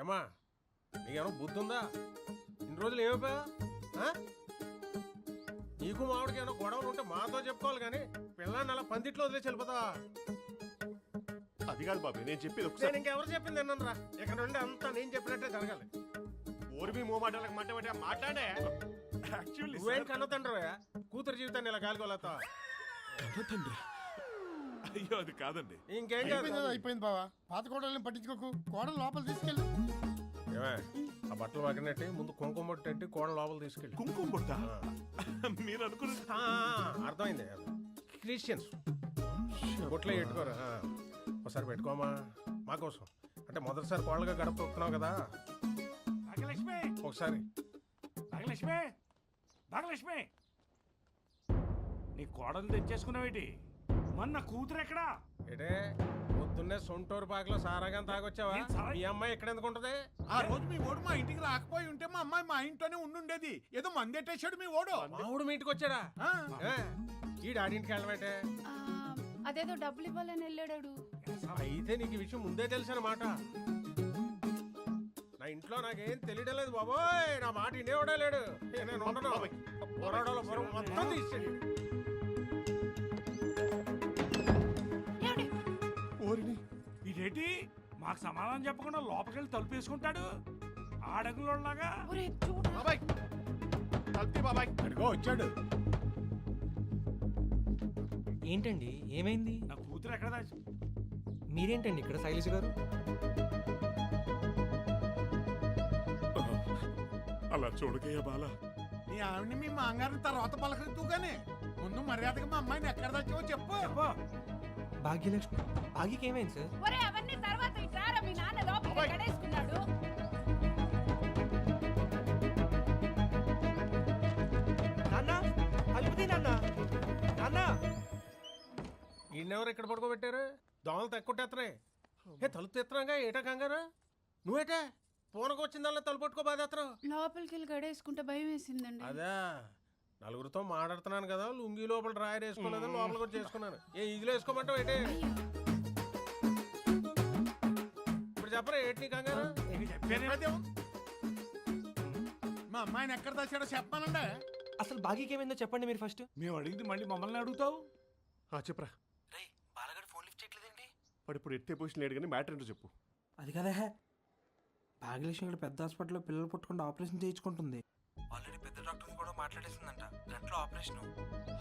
ఏమా నీకేమో బుద్ధి ఉందా? ఇన్ని రోజులు ఏమైపోయా? నీకు మామిడికి ఏమైనా గొడవలు ఉంటే మాతో చెప్పుకోవాలి కానీ పిల్లాన్ని అలా పందిట్లో వదిలేసి వెళ్ళిపోతావా? అది కాదు బాబు, నేను చెప్పేది నేను ఒకసారి. ఇంకెవరు చెప్పింది విన్నానురా. ఇక్కడ నుండి అంతా నేను చెప్పినట్టే జరగాలి. ఓర్మి మూమాటాలకు మాట్లాడే నువ్వేం కన్నతండ్రవయ్యా? కూతురు జీవితాన్ని ఇలా గాలికోలేతా? అయ్యో అది కాదండి. ఇంకేం కాదు. అయిపోయింది బావా, పాత కోడల్ని పట్టించుకోకు. కోడలు లోపల తీసుకెళ్ళు. ఏమే ఆ బట్టలు పక్కనట్టి ముందు కుంకుమ బొట్టెట్టి కోడలు లోపల తీసుకెళ్ళి. కుంకుమ బుట్ట మీరు అనుకున్న అర్థమైంది. క్రిస్టియన్స్ బొట్లో పెట్టుకోరు. ఒకసారి పెట్టుకోమా మా కోసం. అంటే మొదటిసారి కోళ్ళగా గడప తొక్కుతున్నావు కదా. భాగ్యలక్ష్మి, ఒకసారి భాగ్యలక్ష్మి, భాగ్యలక్ష్మి, నీ కోడలు తెచ్చేసుకున్నావేటి? మొన్న కూతురు ఎక్కడా? ఏటే పొద్దున్నే సొంటూరు పాకలో సారాగా తాగొచ్చావా? మీ అమ్మాయి ఎక్కడ ఎందుకు ఉంటది? ఆ రోజు మీ ఓడు మా ఇంటికి రాకపోయి ఉంటే మా అమ్మాయి మా ఇంట్లోనే ఉండుండేది. ఏదో మందెట్టేశాడు మీ ఓడు. మావుడు మీ ఇంటికి వచ్చాడా? ఈ డాడింటికి వెళ్ళమంటే అదేదో డబ్బులు ఇవ్వాలని వెళ్ళాడు. అయితే నీకు ఈ విషయం ముందే తెలుసన్నమాట. నా ఇంట్లో నాకేం తెలియడం లేదు బాబోయ్. నా మాట వినేవాడే లేడు. నేను ఉండను. పొరడాలో పొరం మొత్తం తీసేది. ఇదేంటి మాకు సమాధానం చెప్పకుండా లోపలికెళ్ళి తలుపు వేసుకుంటాడు ఆడగులోలాగా? బాబాయ్ కల్తీ బాబాయ్ అడిగో వచ్చాడు. ఏంటండి ఏమైంది? నా కూతురు ఎక్కడ దాచి? మీరేంటండి ఇక్కడ శైలజ గారు? అలా చూడకయ్యా బాలా. నీ ఆవిడ్ని మీ మాంగారిని తర్వాత పలకరితూగానే ముందు మర్యాదగా మా అమ్మాయిని ఎక్కడ దాచావో చెప్పు. భాగ్యలక్ష్మి, భాగ్యకి ఏమైంది సార్? ఒరే అవన్నీ తర్వాత ఇట్రారా, మీ నాన్న లోపలికి కడేసుకున్నాడు. నాన్న అలుపుది నాన్న. నాన్న ఈయనెవరు ఇక్కడ పడుకోబెట్టారు? దోమలు తక్కువట్టేస్తున్నాయి. తలుపు తెస్తున్నాగా ఏటా కంగారు? నువ్వేటే పూనకు వచ్చిందల్లా తలుపు పట్టుకో బాధేత్తరు. లోపలికి వెళ్ళి గడేసుకుంటే భయం వేసిందండి. అదే నలుగురితో మాట్లాడుతున్నాను కదా, లుంగి లోపల డ్రాయర్ వేసుకోలేదని లోపల కూడా చేసుకున్నాను. ఇదిలో వేసుకోమంటావు ఏంటి? ఇప్పుడు చెప్పరా ఏంటి నీ కంగారు? మా అమ్మాయిని ఎక్కడ దాచాడో చెప్పానండి. అసలు భాగ్యకి ఏమైందో చెప్పండి మీరు ఫస్ట్. మేము అడిగింది మళ్ళీ మమ్మల్ని అడుగుతావు? చెప్పరా. బాలగాడు ఫోన్ లిఫ్ట్ చేయట్లేదేంటి? వాడు ఇప్పుడు ఎత్తే పొజిషన్ లేడు కానీ మ్యాటర్ ఏంటో చెప్పు. అది కదా భాగ్యలక్ష్మి ఇక్కడ పెద్ద హాస్పిటల్లో పిల్లలు పుట్టకుండా ఆపరేషన్ చేయించుకుంటుంది. ఆల్రెడీ పెద్ద డాక్టర్ కూడా మాట్లాడేసిందంట. గంటలో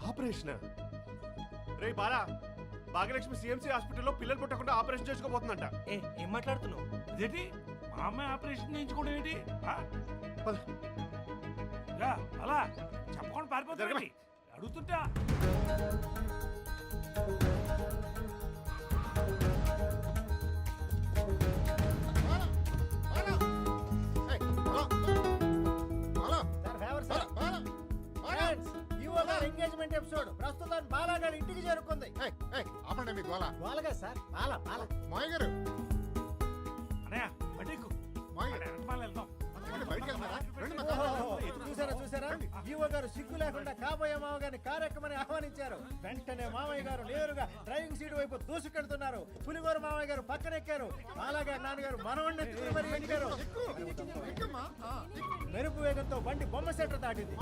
ఆపరేషన్. రే బాలా, భాగ్యలక్ష్మి సిఎంసి హాస్పిటల్లో పిల్లలు పుట్టకుండా ఆపరేషన్ చేసుకోబోతుందంట. ఏం మాట్లాడుతున్నావు? ఇదేంటి మా అమ్మాయి ఆపరేషన్ చేయించుకోవడం ఏంటి? అలా చెప్పకుండా పారిపోతా అడుగుతుంటా. ఎంగేజ్మెంట్ ఎపిసోడ్ ప్రస్తుతం బాలాగారి ఇంటికి చేరుకుంది. అప్పుడు మీ గోళ బాలగా సార్ బాల బాల మాయ గారు అనయ్య బయటకు వెళ్దాం. చూసారా చూసారా, ఈవో గారు సిగ్గు లేకుండా కాబోయే మామగారిని కార్యక్రమాన్ని ఆహ్వానించారు. వెంటనే మామయ్య గారు నేరుగా డ్రైవింగ్ సీట్ వైపు దూసుకెళ్తున్నారు. పులిగోరు మామయ్య గారు పక్కనెక్కారు. బాలాగారి నాన్నగారు మనవణ్ణి మరి ఎక్కారు. మెరుపు వేగంతో బండి బొమ్మ సెట్టర్ దాటింది.